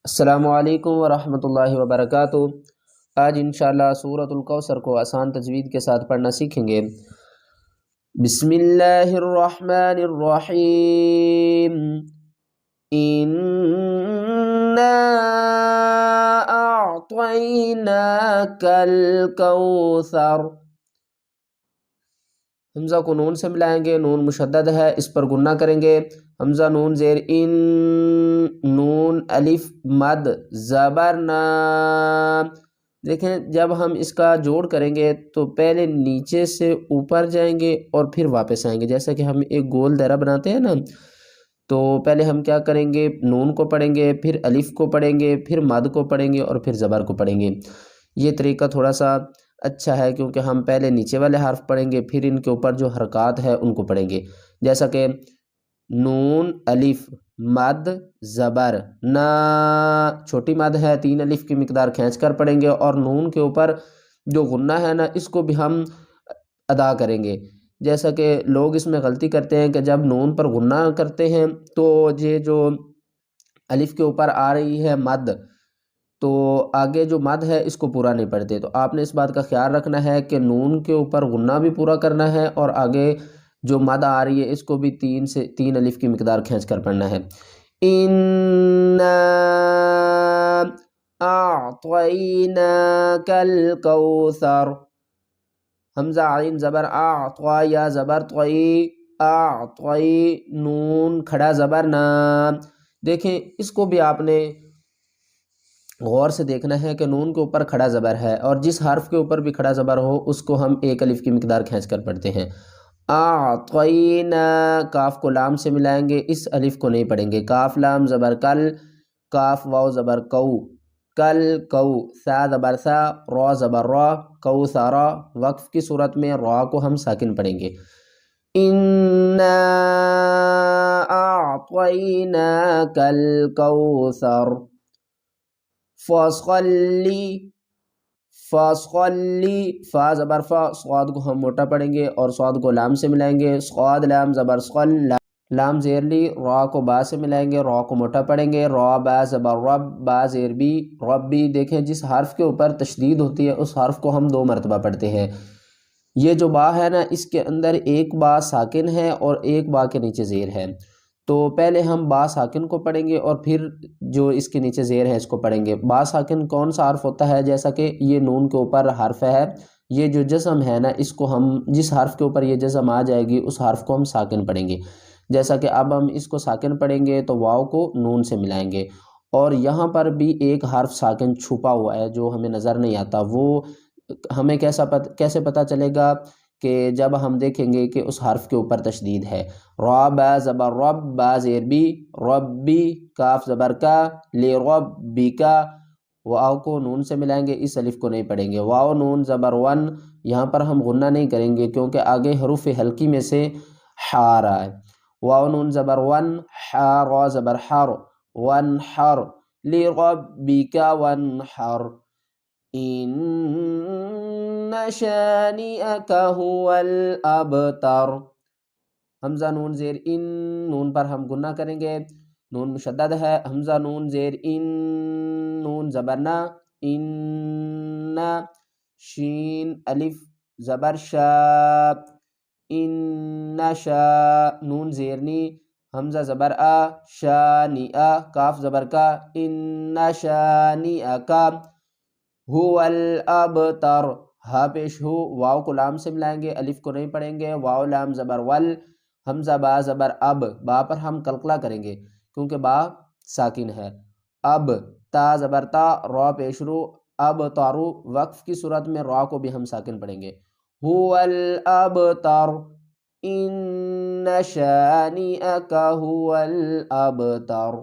السلام علیکم ورحمۃ اللہ وبرکاتہ۔ آج انشاءاللہ سورۃ الکوثر کو آسان تجوید کے ساتھ پڑھنا سیکھیں گے۔ بسم اللہ الرحمن الرحیم۔ اِنَّا أَعْطَيْنَاكَ الْكَوْثَرَ۔ حمزہ کو نون سے ملائیں گے، نون مشدد ہے، اس پر گنہ کریں گے۔ حمزہ نون زیر ان، نون الف مد زبر نا۔ دیکھیں جب ہم اس کا جوڑ کریں گے تو پہلے نیچے سے اوپر جائیں گے اور پھر واپس آئیں گے، جیسا کہ ہم ایک گول دائرہ بناتے ہیں نا، تو پہلے ہم کیا کریں گے، نون کو پڑھیں گے، پھر الف کو پڑھیں گے، پھر مد کو پڑھیں گے اور پھر زبر کو پڑھیں گے۔ یہ طریقہ تھوڑا سا اچھا ہے کیونکہ ہم پہلے نیچے والے حرف پڑھیں گے، پھر ان کے اوپر جو حرکات ہے ان کو پڑھیں گے، جیسا کہ نون الف مد زبر نا، چھوٹی مد ہے، 3 الف کی مقدار کھینچ کر پڑھیں گے، اور نون کے اوپر جو غنہ ہے نا اس کو بھی ہم ادا کریں گے۔ جیسا کہ لوگ اس میں غلطی کرتے ہیں کہ جب نون پر غنہ کرتے ہیں تو یہ جو الف کے اوپر آ رہی ہے مد، تو آگے جو مد ہے اس کو پورا نہیں پڑھتے۔ تو آپ نے اس بات کا خیال رکھنا ہے کہ نون کے اوپر غنہ بھی پورا کرنا ہے اور آگے جو مد آ رہی ہے اس کو بھی 3 الف کی مقدار کھینچ کر پڑھنا ہے۔ اِنَّا أَعْطَيْنَاكَ الْكَوْثَرَ۔ حمزہ عین زبر آ، یا زبر طوئی، اعطی، نون کھڑا زبر نا۔ دیکھیں اس کو بھی آپ نے غور سے دیکھنا ہے کہ نون کے اوپر کھڑا زبر ہے، اور جس حرف کے اوپر بھی کھڑا زبر ہو اس کو ہم 1 الف کی مقدار کھینچ کر پڑھتے ہیں۔ اعطینا، کاف کو لام سے ملائیں گے، اس الف کو نہیں پڑھیں گے۔ کاف لام زبر کل، کاف واو زبر کو، کل کو، سا زبر سا، را زبر را، کو سارا۔ وقف کی صورت میں را کو ہم ساکن پڑھیں گے۔ اِنَّا أَعْطَيْنَاكَ الْكَوْثَرَ فَصَلِّ، فَصَلِّ، فا زبر فا، صاد کو ہم موٹا پڑھیں گے اور صاد کو لام سے ملائیں گے۔ صاد لام زبر صل، لام زیر لی، را کو با سے ملائیں گے، را کو موٹا پڑھیں گے۔ را با زبر رب، با زیر بی، ربی۔ دیکھیں جس حرف کے اوپر تشدید ہوتی ہے اس حرف کو ہم 2 مرتبہ پڑھتے ہیں۔ یہ جو با ہے نا اس کے اندر ایک با ساکن ہے اور ایک با کے نیچے زیر ہے، تو پہلے ہم با ساکن کو پڑھیں گے اور پھر جو اس کے نیچے زیر ہے اس کو پڑھیں گے۔ با ساکن کون سا حرف ہوتا ہے؟ جیسا کہ یہ نون کے اوپر حرف ہے، یہ جو جزم ہے نا اس کو ہم، جس حرف کے اوپر یہ جزم آ جائے گی اس حرف کو ہم ساکن پڑھیں گے۔ جیسا کہ اب ہم اس کو ساکن پڑھیں گے تو واو کو نون سے ملائیں گے، اور یہاں پر بھی ایک حرف ساکن چھپا ہوا ہے جو ہمیں نظر نہیں آتا، وہ ہمیں کیسے پتہ چلے گا؟ کہ جب ہم دیکھیں گے کہ اس حرف کے اوپر تشدید ہے۔ را با زبر رب، با زیر بی، ربی، کاف زبر کا، لی ربکا، واو کو نون سے ملائیں گے، اس الف کو نہیں پڑھیں گے۔ واو نون زبر ون، یہاں پر ہم غنہ نہیں کریں گے کیونکہ آگے حروف حلقی میں سے حا آ رہا ہے۔ واو نون زبر ون، حا را زبر حر، ونحر، لی ربکا ونحر، ان شانئک هو الابتر۔ حمزہ نون زیر ان، نون پر ہم گنہ کریں گے، نون مشدد ہے، حمزہ نون زیر ان، نون زبر نا، ان، شین الف زبر شا، ان شا، نون زیر نی، حمزہ زبر آ، شانی آ، کاف زبر کا، ان شانئک هو الابتر، ہا پیش ہو، واو کو لام سے ملائیں گے، الف کو نہیں پڑھیں گے۔ واو لام زبر ول، حمزہ با زبر اب، با پر ہم قلقلہ کریں گے کیونکہ با ساکن ہے۔ اب، تا زبر تا، را پیش رو، اب تارو، وقف کی صورت میں را کو بھی ہم ساکن پڑھیں گے۔ هو الابتر، ان شانئک هو الابتر۔